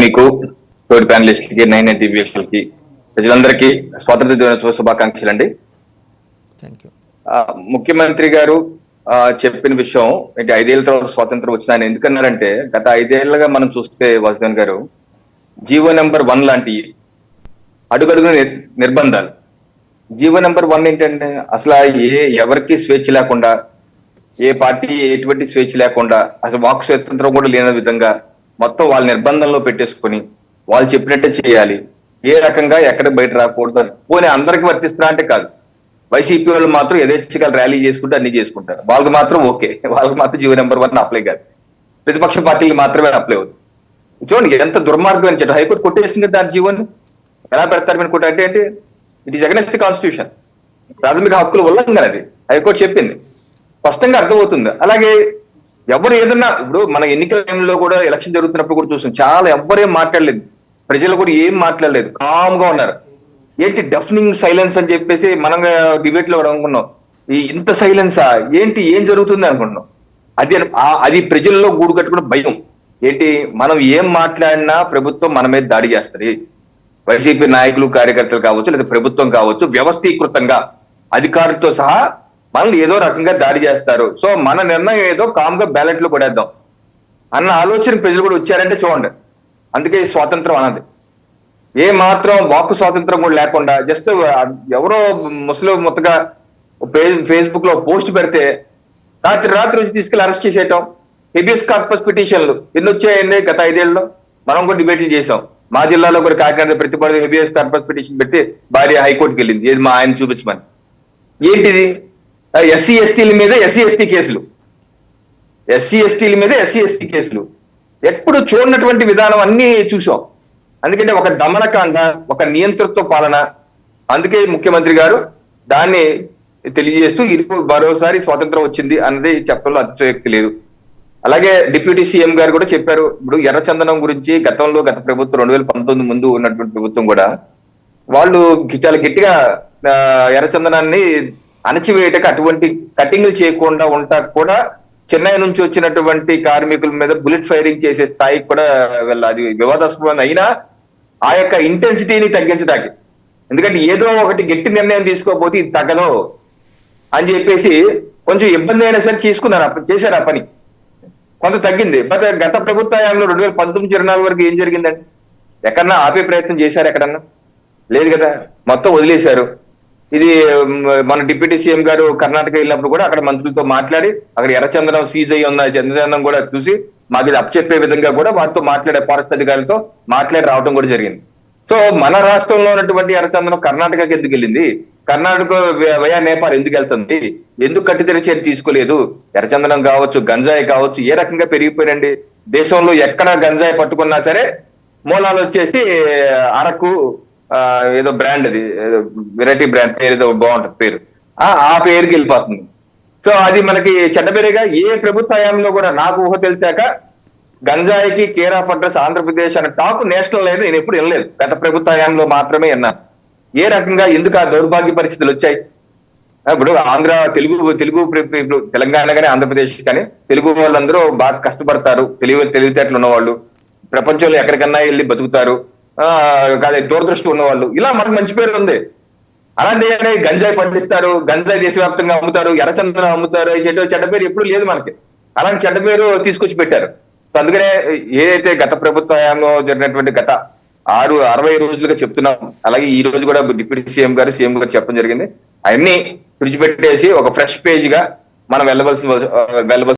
మీకు, తోటి ప్యానలిస్ట్కి, 9 వీక్షకులకి, ప్రజలందరికీ స్వాతంత్ర దినోత్సవ శుభాకాంక్షలు అండి. ముఖ్యమంత్రి గారు చెప్పిన విషయం ఏంటి, 5 ఏళ్ల తర్వాత స్వాతంత్రం వచ్చిన ఆయన ఎందుకన్నారంటే, గత 5 ఏళ్లుగా మనం చూస్తే వాసుదేవన్ గారు జీవో నెంబర్ 1 లాంటి అడుగడుగు నిర్బంధాలు. జీవో నెంబర్ 1 ఏంటంటే అసలు ఎవరికి స్వేచ్ఛ లేకుండా, ఏ పార్టీ ఎటువంటి స్వేచ్ఛ లేకుండా, అసలు వాక్ స్వాతంత్రం కూడా లేని విధంగా మొత్తం వాళ్ళ నిర్బంధంలో పెట్టేసుకొని వాళ్ళు చెప్పినట్టే చేయాలి, ఏ రకంగా ఎక్కడ బయట రాకూడదు అని. పోనీ అందరికి వర్తిస్తున్నా అంటే కాదు, వైసీపీ వాళ్ళు మాత్రం యథేచ్ఛగా ర్యాలీ చేసుకుంటే అన్ని చేసుకుంటారు, వాళ్ళకి మాత్రం ఓకే, వాళ్ళకి మాత్రం జీవో నెంబర్ 1 అప్లై కాదు, ప్రతిపక్ష పార్టీలు మాత్రమే అప్లై అవుతుంది. చూడండి ఎంత దుర్మార్గం అని చెప్పి హైకోర్టు కొట్టేసింది దాని జీవోని. ఎలా పెడతారు మీరు అంటే ఏంటి, it is against the constitution, ప్రాథమిక హక్కుల ఉల్లంఘన అది హైకోర్టు చెప్పింది, స్పష్టంగా అర్థమవుతుంది. అలాగే ఎవరు ఏదన్నా, ఇప్పుడు మన ఎన్నికల టైంలో కూడా ఎలక్షన్ జరుగుతున్నప్పుడు కూడా చూస్తాం, చాలా ఎవ్వరేం మాట్లాడలేదు, ప్రజలు కూడా ఏం మాట్లాడలేదు, కామ్ గా ఉన్నారు. ఏంటి డెఫనింగ్ సైలెన్స్ అని చెప్పేసి మనం డిబేట్ లో అనుకున్నాం, ఇంత సైలెన్సా ఏంటి, ఏం జరుగుతుంది అనుకుంటున్నాం. అది ప్రజల్లో గూడు కట్టుకున్న భయం ఏంటి, మనం ఏం మాట్లాడినా ప్రభుత్వం మన మీద దాడి చేస్తుంది, వైసీపీ నాయకులు కార్యకర్తలు కావచ్చు, లేదా ప్రభుత్వం కావచ్చు, వ్యవస్థీకృతంగా అధికారులతో సహా మనల్ని ఏదో రకంగా దాడి చేస్తారు. సో మన నిర్ణయం ఏదో కామ్ గా బ్యాలెట్ లో కొడేద్దాం అన్న ఆలోచన ప్రజలు కూడా వచ్చారంటే చూడండి. అందుకే స్వాతంత్రం అన్నది ఏ మాత్రం వాక్ స్వాతంత్రం కూడా లేకుండా, జస్ట్ ఎవరో ముస్లిం మొత్తగా ఫేస్బుక్ లో పోస్ట్ పెడితే రాత్రి వచ్చి తీసుకెళ్లి అరెస్ట్ చేసేయటం. హెబియస్ కార్పస్ పిటిషన్లు ఎన్ని వచ్చాయండి గత 5 ఏళ్ళలో, మనం కూడా డిబేట్లు చేసాం. మా జిల్లాలో కూడా Kakinada Prathipadu habeas corpus petition పెట్టి భార్య హైకోర్టుకి వెళ్ళింది, ఏది మా ఆయన చూపించమని. ఏంటిది, ఎస్సీ ఎస్టీల మీద ఎస్సీ ఎస్టీ కేసులు, ఎప్పుడు చూడనటువంటి విధానం అన్ని చూసాం. అందుకంటే ఒక దమనకాండ, ఒక నియంతృత్వ పాలన. అందుకే ముఖ్యమంత్రి గారు దాన్ని తెలియజేస్తూ మరోసారి స్వాతంత్రం వచ్చింది అన్నది చెప్పడంలో అతిశయోక్తి లేదు. అలాగే డిప్యూటీ సీఎం గారు కూడా చెప్పారు, ఇప్పుడు ఎర్రచందనం గురించి గతంలో గత ప్రభుత్వం 2019 ముందు ఉన్నటువంటి ప్రభుత్వం కూడా వాళ్ళు చాలా గట్టిగా ఎర్రచందనాన్ని అణచివేయటకు, అటువంటి కటింగ్లు చేయకుండా ఉంటా కూడా చెన్నై నుంచి వచ్చినటువంటి కార్మికుల మీద బుల్లెట్ ఫైరింగ్ చేసే స్థాయికి కూడా అది వివాదాస్పదం అయినా ఆ యొక్క ఇంటెన్సిటీని తగ్గించడానికి, ఎందుకంటే ఏదో ఒకటి గట్టి నిర్ణయం తీసుకోకపోతే ఇది తగ్గదు అని చెప్పేసి కొంచెం ఇబ్బంది అయినా సరే చేశారు ఆ పని, కొంత తగ్గింది. గత ప్రభుత్వ హయాంలో 2019-24 వరకు ఏం జరిగిందండి, ఎక్కడన్నా ఆపే ప్రయత్నం చేశారు, ఎక్కడన్నా లేదు కదా, మొత్తం వదిలేశారు. ఇది మన డిప్యూటీ సీఎం గారు కర్ణాటక వెళ్ళినప్పుడు కూడా అక్కడ మంత్రులతో మాట్లాడి అక్కడ ఎర్రచందనం సీజ్ అయ్యి ఉన్న చంద్రచందనం కూడా చూసి మాకు ఇది అప్పచెప్పే విధంగా కూడా వారితో మాట్లాడే ఫారెస్ట్ అధికారులతో మాట్లాడి రావడం కూడా జరిగింది. సో మన రాష్ట్రంలో ఉన్నటువంటి ఎర్రచందనం కర్ణాటకకి ఎందుకు వెళ్ళింది, కర్ణాటక వయా నేపాల్ ఎందుకు వెళ్తుంది, ఎందుకు కట్టితెర చర్య తీసుకోలేదు? ఎర్రచందనం కావచ్చు, గంజాయి కావచ్చు, ఏ రకంగా పెరిగిపోయినండి. దేశంలో ఎక్కడ గంజాయి పట్టుకున్నా సరే మూలాలు వచ్చేసి అరకు ఏదో బ్రాండ్, అది వెరైటీ బ్రాండ్ పేరు ఏదో బాగుంటుంది పేరు, ఆ పేరుకి వెళ్ళిపోతుంది. సో అది మనకి చెడ్డ పేరుగా. ఏ ప్రభుత్వ హయాంలో కూడా నాకు ఊహ తెలిసాక గంజాయికి కేర్ ఆఫ్ అడ్రస్ ఆంధ్రప్రదేశ్ అనే టాక్ నేషనల్ లేదు, నేను ఎప్పుడు వినలేదు, గత ప్రభుత్వ హయాంలో మాత్రమే విన్నాను. ఏ రకంగా ఎందుకు ఆ దౌర్భాగ్య పరిస్థితులు వచ్చాయి? ఇప్పుడు తెలుగు తెలంగాణ కానీ ఆంధ్రప్రదేశ్ కానీ తెలుగు వాళ్ళందరూ బాగా కష్టపడతారు, తెలివితేటలు ఉన్నవాళ్ళు, ప్రపంచంలో ఎక్కడికన్నా వెళ్ళి బతుకుతారు, దూరదృష్టి ఉన్నవాళ్ళు, ఇలా మనకు మంచి పేరు ఉంది. అలాంటి గంజాయి పండిస్తారు, గంజాయి దేశవ్యాప్తంగా అమ్ముతారు, ఎర్రచందనం అమ్ముతారు, చెడ్డ పేరు ఎప్పుడు లేదు మనకి. అలాంటి చెడ్డ పేరు తీసుకొచ్చి పెట్టారు. సో అందుకనే ఏదైతే గత ప్రభుత్వ హయాంలో జరిగినటువంటి గత 60 రోజులుగా చెప్తున్నాం, అలాగే ఈ రోజు కూడా డిప్యూటీ సీఎం గారు చెప్పడం జరిగింది, అవన్నీ విడిచిపెట్టేసి ఒక ఫ్రెష్ పేజ్ గా మనం వెళ్ళవలసిన